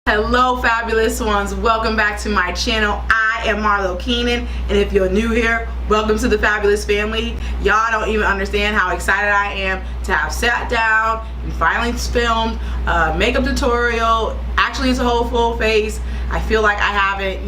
Hello fabulous ones, welcome back to my channel. I am Marlo Keenan, and if you're new here, welcome to the fabulous family. Y'all don't even understand how excited I am to have sat down and finally filmed a makeup tutorial. Actually, it's a whole full face. I feel like I haven't,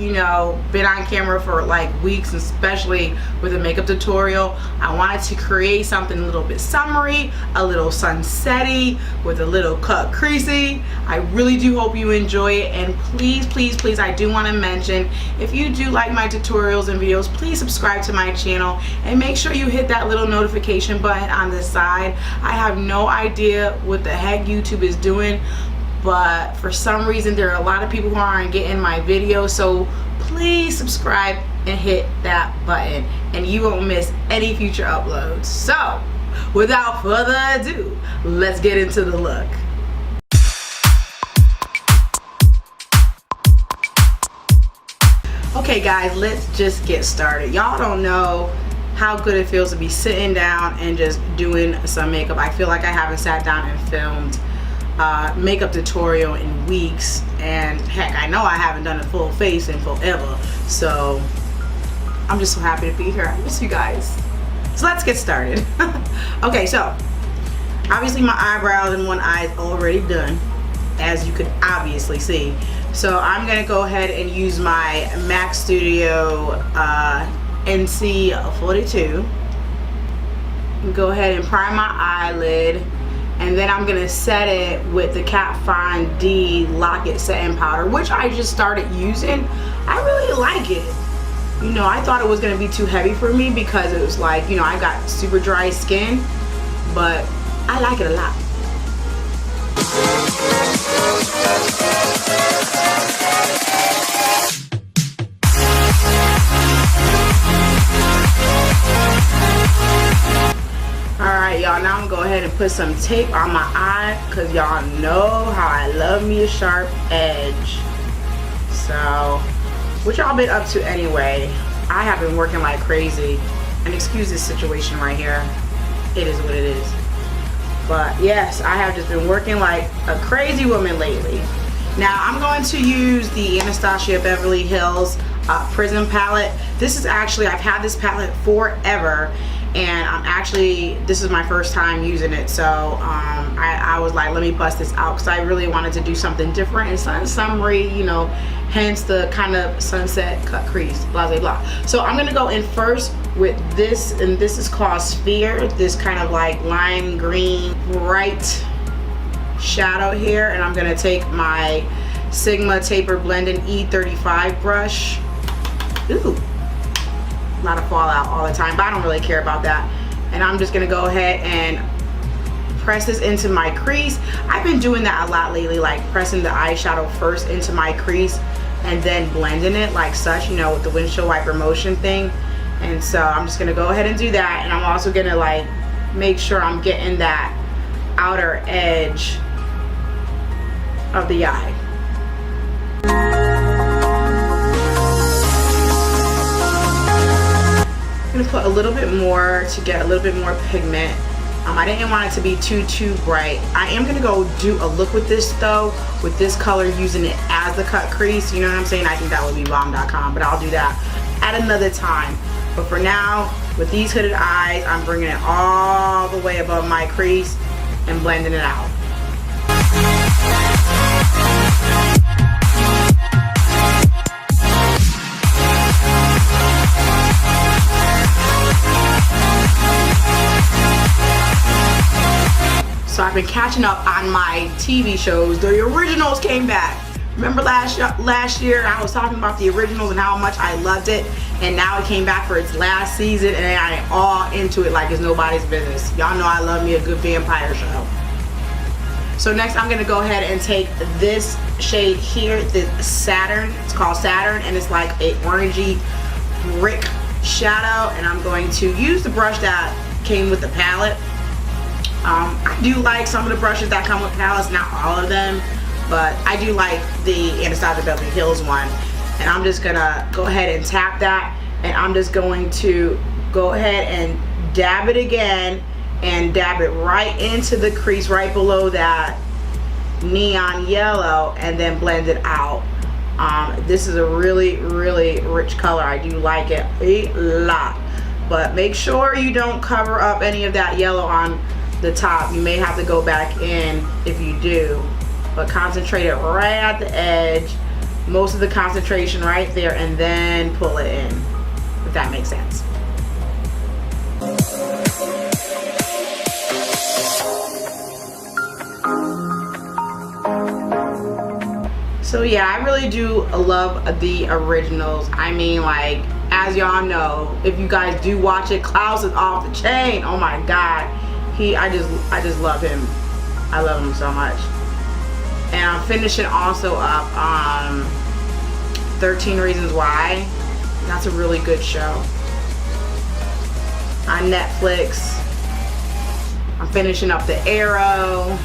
been on camera for like weeks, especially with a makeup tutorial. I wanted to create something a little bit summery, a little sunsetty, with a little cut creasy. I really do hope you enjoy it, and please, I do want to mention, if you do like my tutorials and videos, please subscribe to my channel and make sure you hit that little notification button on the side. I have no idea what the heck YouTube is doing, but for some reason there are a lot of people who aren't getting my videos, so please subscribe and hit that button and you won't miss any future uploads. So without further ado, let's get into the look. Okay guys, let's just get started. Y'all don't know how good it feels to be sitting down and just doing some makeup. I feel like I haven't sat down and filmed makeup tutorial in weeks, and heck, I know I haven't done a full face in forever, so I'm just so happy to be here. I miss you guys. So let's get started. Okay, so obviously my eyebrows and one eye is already done, as you could obviously see. So I'm gonna go ahead and use my MAC Studio NC42 and go ahead and prime my eyelid. And then I'm gonna set it with the Kat Von D Lock-It Setting Powder, which I just started using. I really like it. I thought it was gonna be too heavy for me because it was like, I got super dry skin, but I like it a lot. Alright y'all, now I'm gonna go ahead and put some tape on my eye, because y'all know how I love me a sharp edge. So, what y'all been up to anyway? I have been working like crazy, and excuse this situation right here, it is what it is. But yes, I have just been working like a crazy woman lately. Now I'm going to use the Anastasia Beverly Hills Prism palette. This is actually, I've had this palette forever, and this is my first time using it, so I was like, let me bust this out, because I really wanted to do something different and summery, hence the kind of sunset cut crease, blah blah blah. So I'm gonna go in first with this, and this is called Sphere, this kind of like lime green bright shadow here, and I'm gonna take my Sigma Taper Blending E35 brush. Ooh, a lot of fallout all the time, but I don't really care about that. And I'm just gonna go ahead and press this into my crease. I've been doing that a lot lately, like pressing the eyeshadow first into my crease and then blending it like such, with the windshield wiper motion thing. And so I'm just gonna go ahead and do that, and I'm also gonna like make sure I'm getting that outer edge of the eye. I'm gonna put a little bit more to get a little bit more pigment. I didn't want it to be too bright. I am gonna go do a look with this though, with this color, using it as the cut crease. You know what I'm saying? I think that would be bomb.com, but I'll do that at another time. But for now, with these hooded eyes, I'm bringing it all the way above my crease and blending it out. So I've been catching up on my TV shows. The originals came back. Remember last year I was talking about the originals and how much I loved it, and now it came back for its last season, and I am all into it like it's nobody's business. Y'all know I love me a good vampire show. So next I'm gonna go ahead and take this shade here, the Saturn. It's called Saturn, and it's like a orangey brick shadow, and I'm going to use the brush that came with the palette. I do like some of the brushes that come with palettes, not all of them, but I do like the Anastasia Beverly Hills one. And I'm just gonna go ahead and tap that, and I'm just going to go ahead and dab it again and dab it right into the crease right below that neon yellow and then blend it out. This is a really rich color. I do like it a lot, but make sure you don't cover up any of that yellow on the top. You may have to go back in if you do, but concentrate it right at the edge, most of the concentration right there, and then pull it in, if that makes sense. So yeah, I really do love the originals. I mean, like, as y'all know, if you guys do watch it, Klaus is off the chain. Oh my God, I just love him. I love him so much. And I'm finishing also up 13 Reasons Why. That's a really good show on Netflix. I'm finishing up The Arrow.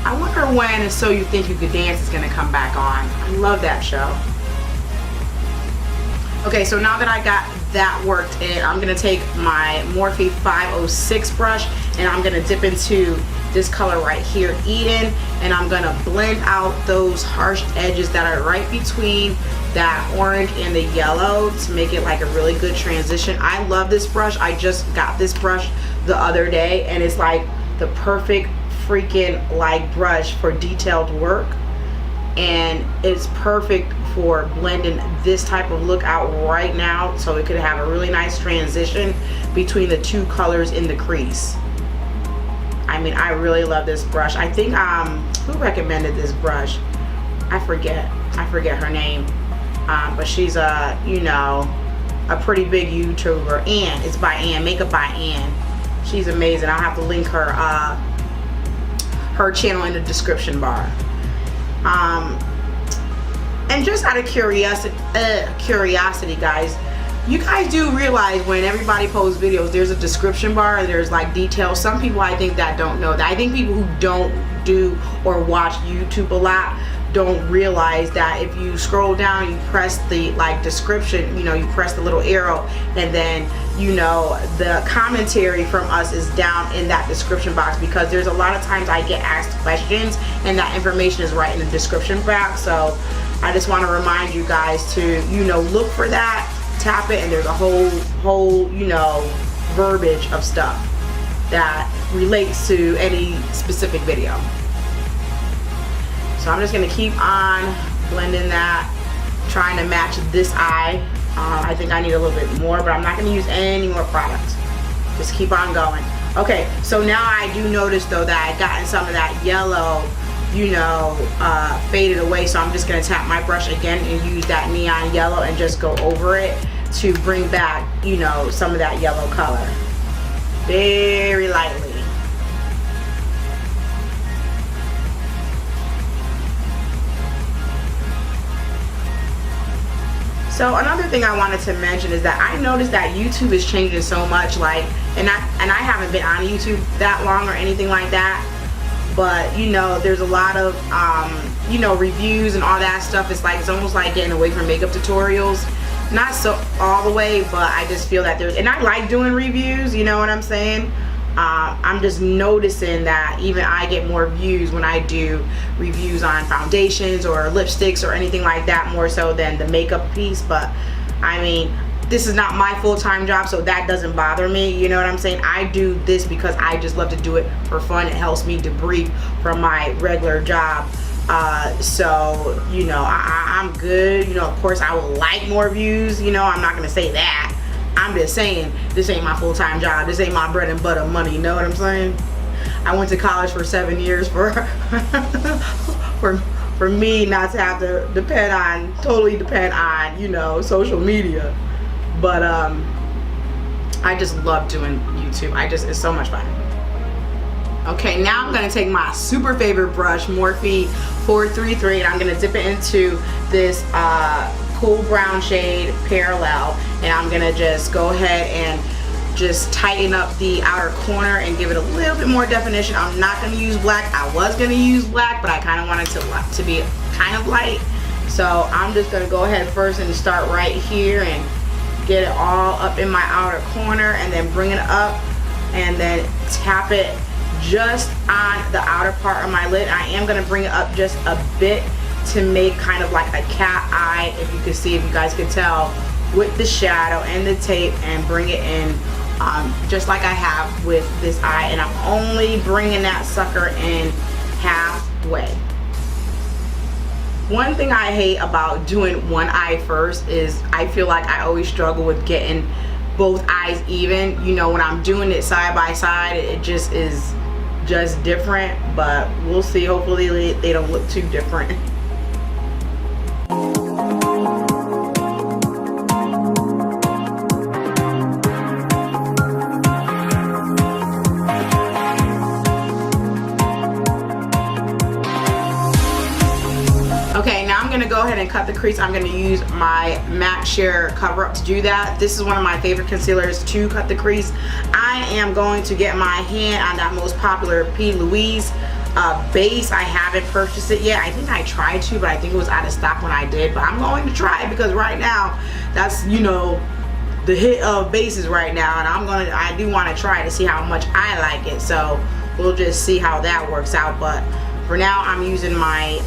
I wonder when So You Think You Could Dance is gonna come back on. I love that show. Okay, so now that I got that worked in, I'm gonna take my Morphe 506 brush and I'm gonna dip into this color right here, Eden, and I'm gonna blend out those harsh edges that are right between that orange and the yellow to make it like a really good transition. I love this brush. I just got this brush the other day and it's like the perfect freaking like brush for detailed work, and it's perfect for blending this type of look out right now, so it could have a really nice transition between the two colors in the crease. I mean, I really love this brush. I think who recommended this brush? I forget her name, but she's a, you know, a pretty big YouTuber. Ann, it's by Ann, Makeup by Ann. She's amazing. I'll have to link her channel in the description bar. And just out of curiosity, guys, you guys do realize when everybody posts videos, there's a description bar and there's like details. Some people, I think, that don't know that. I think people who don't do or watch YouTube a lot don't realize that if you scroll down, you press the like description, you know, you press the little arrow, and then, you know, the commentary from us is down in that description box, because there's a lot of times I get asked questions and that information is right in the description box. So I just want to remind you guys to, you know, look for that, tap it, and there's a whole, you know, verbiage of stuff that relates to any specific video. So I'm just going to keep on blending that, trying to match this eye. I think I need a little bit more, but I'm not going to use any more product. Just keep on going. Okay, so now I do notice though that I've gotten some of that yellow, you know, faded away. So I'm just going to tap my brush again and use that neon yellow and just go over it to bring back, you know, some of that yellow color. Very lightly. So another thing I wanted to mention is that I noticed that YouTube is changing so much, like, and I haven't been on YouTube that long or anything like that, but you know, there's a lot of you know, reviews and all that stuff. It's like, it's almost like getting away from makeup tutorials. Not so all the way, but I just feel that there's, and I like doing reviews, you know what I'm saying? I'm just noticing that even I get more views when I do reviews on foundations or lipsticks or anything like that, more so than the makeup piece. But I mean, this is not my full-time job, so that doesn't bother me, you know what I'm saying? I do this because I just love to do it for fun. It helps me debrief from my regular job. So, you know, I'm good. You know, of course I would like more views, you know, I'm not gonna say that. I'm just saying, this ain't my full-time job. This ain't my bread and butter money, you know what I'm saying? I went to college for 7 years for for me not to have to totally depend on, you know, social media. But I just love doing YouTube. It's so much fun. Okay, now I'm gonna take my super favorite brush, Morphe 433, and I'm gonna dip it into this cool brown shade, Parallel, and I'm gonna just go ahead and just tighten up the outer corner and give it a little bit more definition. I'm not gonna use black. I was gonna use black, but I kind of wanted to be kind of light. So I'm just gonna go ahead first and start right here and get it all up in my outer corner, and then bring it up and then tap it just on the outer part of my lid. I am going to bring it up just a bit to make kind of like a cat eye, if you can see, if you guys can tell, with the shadow and the tape, and bring it in just like I have with this eye. And I'm only bringing that sucker in halfway. One thing I hate about doing one eye first is I feel like I always struggle with getting both eyes even. You know, when I'm doing it side by side, it just is just different, but we'll see. Hopefully they don't look too different. Okay, now I'm gonna go ahead and cut the crease. I'm gonna use my MAC Sheer cover up to do that. This is one of my favorite concealers to cut the crease. I am going to get my hand on that most popular P. Louise base. I haven't purchased it yet. I think I tried to, but I think it was out of stock when I did. But I'm going to try it because right now, that's, you know, the hit of bases right now, and I do want to try to see how much I like it. So we'll just see how that works out. But for now, I'm using my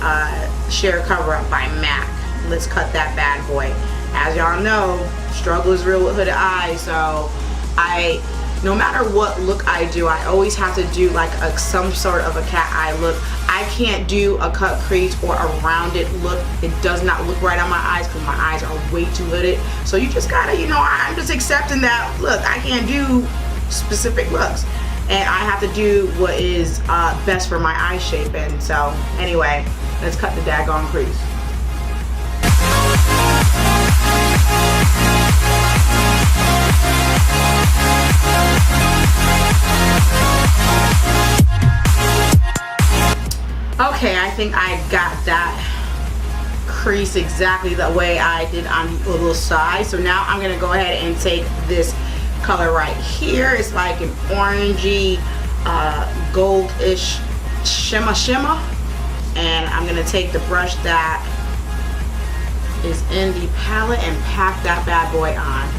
Sheer Cover Up by MAC. Let's cut that bad boy. As y'all know, struggle is real with hooded eyes, so no matter what look I do, I always have to do like some sort of a cat eye look. I can't do a cut crease or a rounded look. It does not look right on my eyes because my eyes are way too hooded. So you just gotta, you know, I'm just accepting that, look, I can't do specific looks. And I have to do what is best for my eye shape. And so anyway, let's cut the daggone crease. Okay, I think I got that crease exactly the way I did on the other side. So now I'm gonna go ahead and take this color right here. It's like an orangey, goldish shimmer. And I'm gonna take the brush that is in the palette and pack that bad boy on.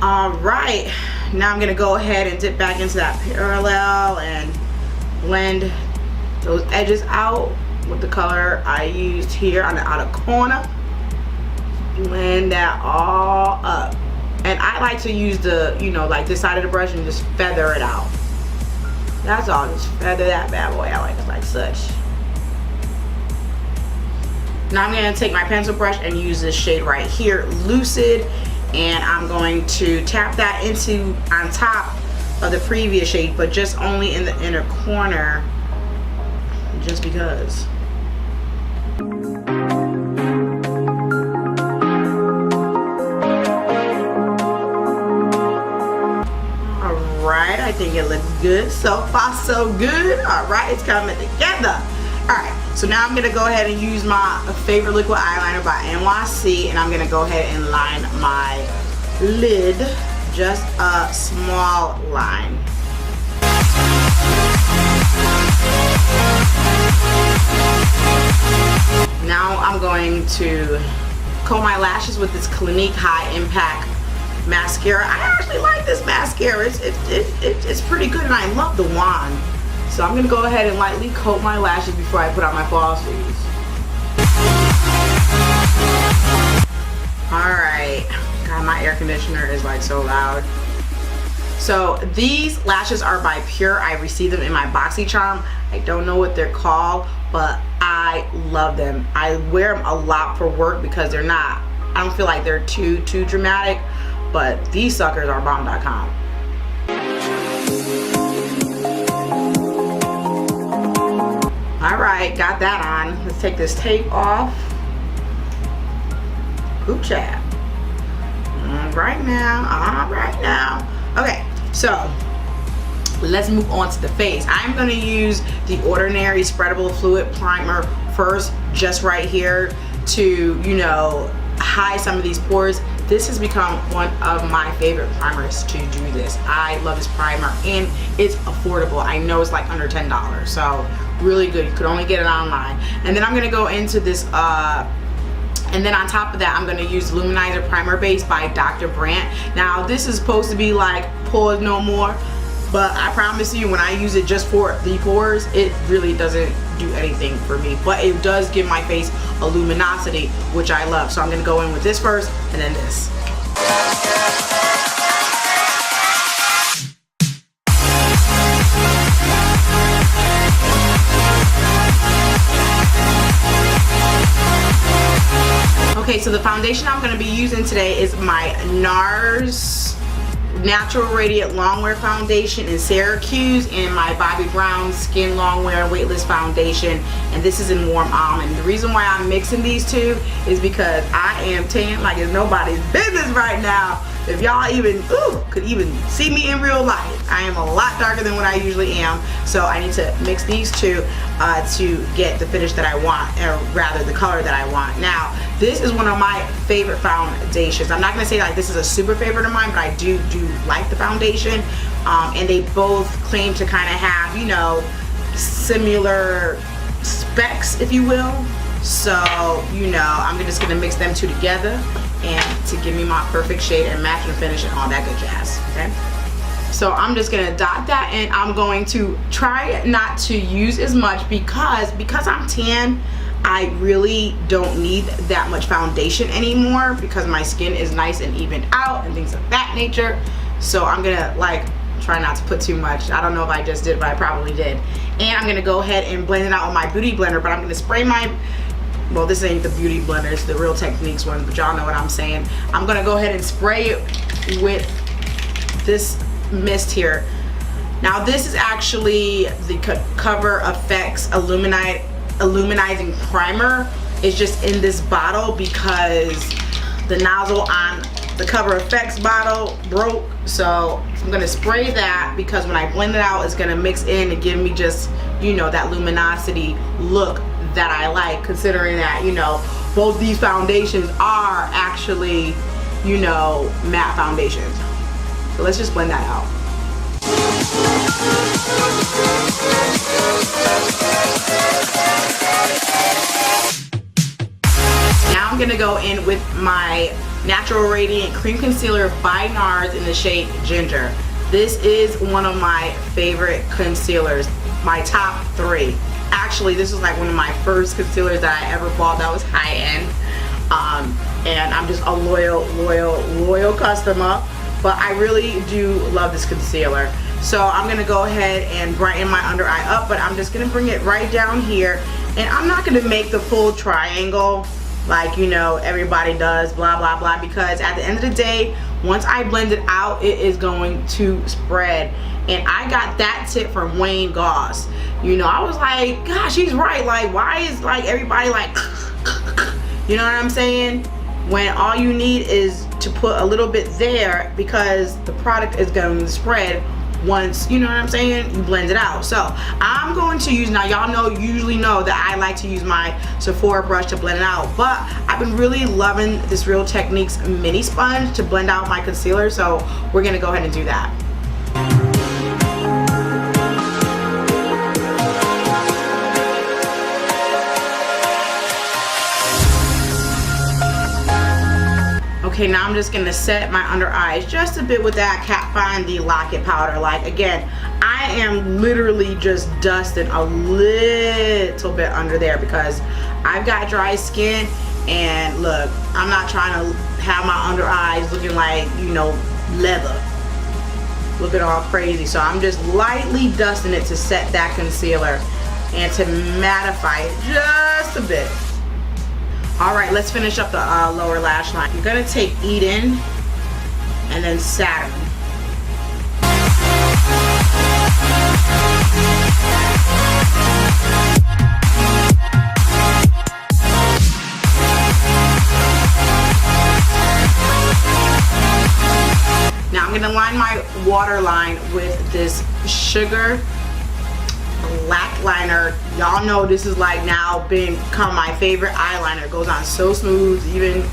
Alright, now I'm gonna go ahead and dip back into that parallel and blend those edges out with the color I used here on the outer corner. Blend that all up. And I like to use the, you know, like this side of the brush and just feather it out. That's all, just feather that bad boy out like such. Now I'm gonna take my pencil brush and use this shade right here, Lucid, and I'm going to tap that into on top of the previous shade, but just only in the inner corner, just because. Alright, I think it looks good. So far, so good. Alright, it's coming together. Alright, so now I'm going to go ahead and use my favorite liquid eyeliner by NYC, and I'm going to go ahead and line my lid, just a small line. Now I'm going to comb my lashes with this Clinique High Impact mascara. I actually like this mascara. It's pretty good, and I love the wand. So I'm gonna go ahead and lightly coat my lashes before I put on my falsies. Alright, God, my air conditioner is like so loud. So these lashes are by Pure. I received them in my BoxyCharm. I don't know what they're called, but I love them. I wear them a lot for work because they're not, I don't feel like they're too dramatic, but these suckers are bomb.com. Alright, got that on. Let's take this tape off. Chit Chat. Alright now. Okay, so let's move on to the face. I'm going to use the Ordinary Spreadable Fluid Primer first, just right here to, you know, hide some of these pores. this has become one of my favorite primers to do this. I love this primer, and it's affordable. I know it's like under $10, so really good. You could only get it online. And then I'm gonna go into this and then on top of that, I'm gonna use Luminizer Primer Base by Dr. Brandt. Now this is supposed to be like pores no more, but I promise you when I use it just for the pores, it really doesn't do anything for me. But it does give my face a luminosity, which I love. So I'm gonna go in with this first and then this. Okay, so the foundation I'm going to be using today is my NARS Natural Radiant Longwear Foundation in Syracuse, and my Bobbi Brown Skin Longwear Weightless Foundation, and this is in Warm Almond. The reason why I'm mixing these two is because I am tan like it's nobody's business right now. If y'all even could even see me in real life, I am a lot darker than what I usually am, so I need to mix these two to get the finish that I want, or rather the color that I want. Now this is one of my favorite foundations. I'm not gonna say like this is a super favorite of mine, but I do like the foundation, and they both claim to kind of have, you know, similar specs, if you will. So, you know, I'm just gonna mix them two together and to give me my perfect shade and match and finish and all that good jazz, okay? So I'm just gonna dot that, and I'm going to try not to use as much because I'm tan, I really don't need that much foundation anymore because my skin is nice and evened out and things of that nature. So I'm gonna like try not to put too much. I don't know if I just did, but I probably did. And I'm gonna go ahead and blend it out with my beauty blender, but I'm gonna spray my, well, this ain't the beauty blender, it's the Real Techniques one, but y'all know what I'm saying. I'm gonna go ahead and spray it with this mist here. Now this is actually the Cover FX Illuminizing Primer. It's just in this bottle because the nozzle on the Cover FX bottle broke, so I'm gonna spray that because when I blend it out, it's gonna mix in and give me just, you know, that luminosity look that I like, considering that, you know, both these foundations are actually, you know, matte foundations. So let's just blend that out. Now I'm gonna go in with my Natural Radiant Cream Concealer by NARS in the shade Ginger. This is one of my favorite concealers, my top 3. Actually, this was like one of my first concealers that I ever bought that was high-end, and I'm just a loyal customer, but I really do love this concealer. So I'm gonna go ahead and brighten my under eye up, but I'm just gonna bring it right down here, and I'm not gonna make the full triangle like, you know, everybody does, blah blah blah, because at the end of the day, once I blend it out, it is going to spread. And I got that tip from Wayne Goss. You know, I was like, gosh, he's right. Like, why is like everybody like, you know what I'm saying? When all you need is to put a little bit there because the product is going to spread once, you know what I'm saying, you blend it out. So I'm going to use, now y'all know, usually know that I like to use my Sephora brush to blend it out, but I've been really loving this Real Techniques mini sponge to blend out my concealer, so we're gonna go ahead and do that. Okay, now I'm just gonna set my under eyes just a bit with that Kat Von D Lock-It powder. Like, again, I am literally just dusting a little bit under there because I've got dry skin, and look, I'm not trying to have my under eyes looking like, you know, leather, looking all crazy. So I'm just lightly dusting it to set that concealer and to mattify it just a bit. Alright, let's finish up the lower lash line. You're going to take Eden and then Saturn. Now I'm going to line my waterline with this Sugar Black liner. Y'all know this is like now become my favorite eyeliner. It goes on so smooth, even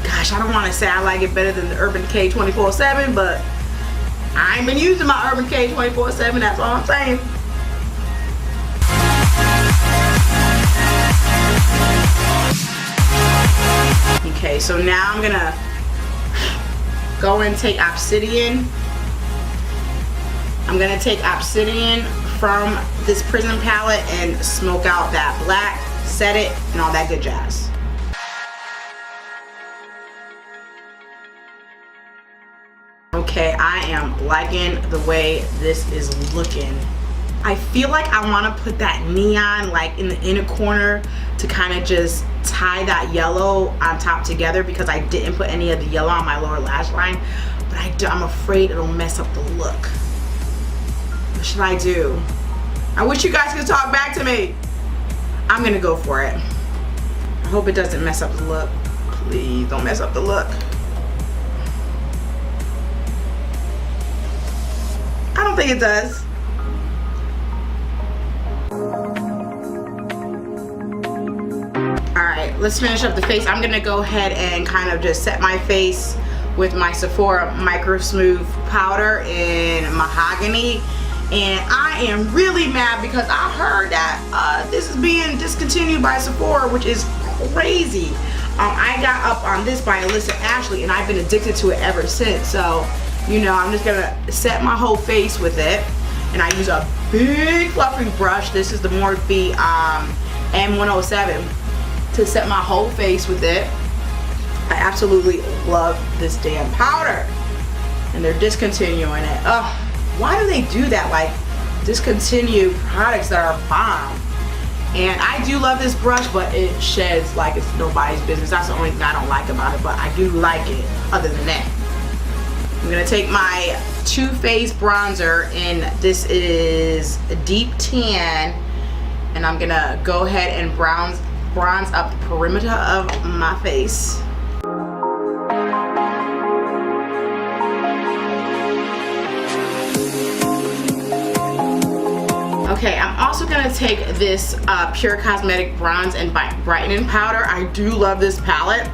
Gosh, I don't want to say I like it better than the Urban Decay 24/7, but I ain't been using my Urban Decay 24/7, that's all I'm saying. Okay, so now I'm gonna go and take Obsidian. I'm gonna take Obsidian from this Prism palette and smoke out that black, set it, and all that good jazz. Okay, I am liking the way this is looking. I feel like I want to put that neon like in the inner corner to kind of just tie that yellow on top together, because I didn't put any of the yellow on my lower lash line, but I'm afraid it'll mess up the look. What should I do? I wish you guys could talk back to me. I'm gonna go for it. I hope it doesn't mess up the look. Please don't mess up the look. I don't think it does. Alright, let's finish up the face. I'm gonna go ahead and kind of just set my face with my Sephora Micro Smooth powder in Mahogany. And I am really mad because I heard that this is being discontinued by Sephora, which is crazy. I got up on this by Alyssa Ashley, and I've been addicted to it ever since. So, you know, I'm just gonna set my whole face with it. And I use a big fluffy brush. This is the Morphe M107 to set my whole face with it. I absolutely love this damn powder. And they're discontinuing it. Ugh. Why do they do that? Like, discontinue products that are bomb. And I do love this brush, but it sheds like it's nobody's business. That's the only thing I don't like about it, but I do like it other than that. I'm gonna take my Too Faced bronzer, and this is a deep tan, and I'm gonna go ahead and bronze up the perimeter of my face. Okay, I'm also gonna take this Pure Cosmetic Bronze and Brightening Powder. I do love this palette,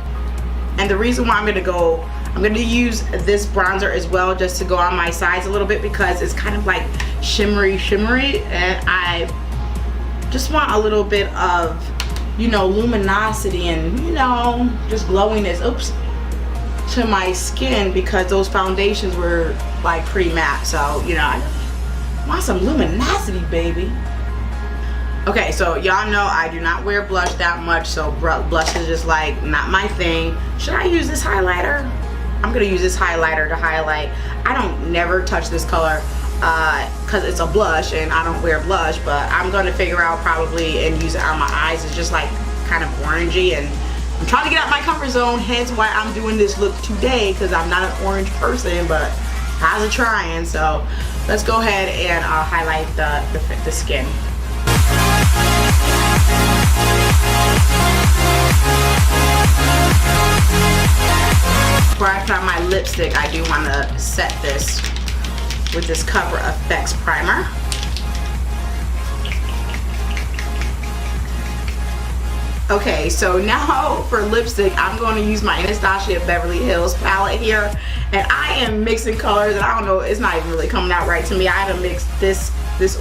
and the reason why I'm gonna use this bronzer as well, just to go on my sides a little bit, because it's kind of like shimmery, and I just want a little bit of, you know, luminosity and, you know, just glowiness, to my skin, because those foundations were like pretty matte. So, you know, I want some luminosity, baby. Okay, so y'all know I do not wear blush that much, so blush is just like not my thing. Should I use this highlighter? I'm gonna use this highlighter to highlight. I don't never touch this color because it's a blush and I don't wear blush, but I'm gonna figure out probably and use it on my eyes. It's just like kind of orangey, and I'm trying to get out my comfort zone, hence why I'm doing this look today, because I'm not an orange person, but how's it trying? So let's go ahead and highlight the skin. Before I put on my lipstick, I do want to set this with this Cover FX primer. Okay, so now for lipstick, I'm going to use my Anastasia Beverly Hills palette here, and I am mixing colors, and I don't know, it's not even really coming out right to me. I had to mix this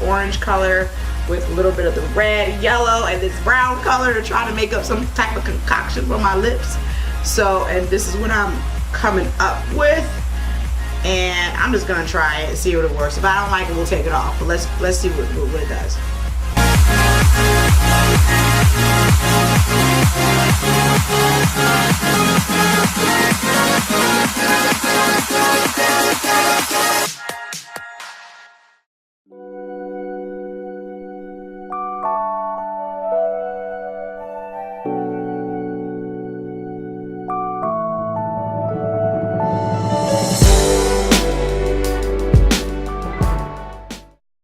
orange color with a little bit of the red, yellow, and this brown color to try to make up some type of concoction for my lips. So, and this is what I'm coming up with, and I'm just gonna try it and see what it works. If I don't like it, we'll take it off, but let's see what it does.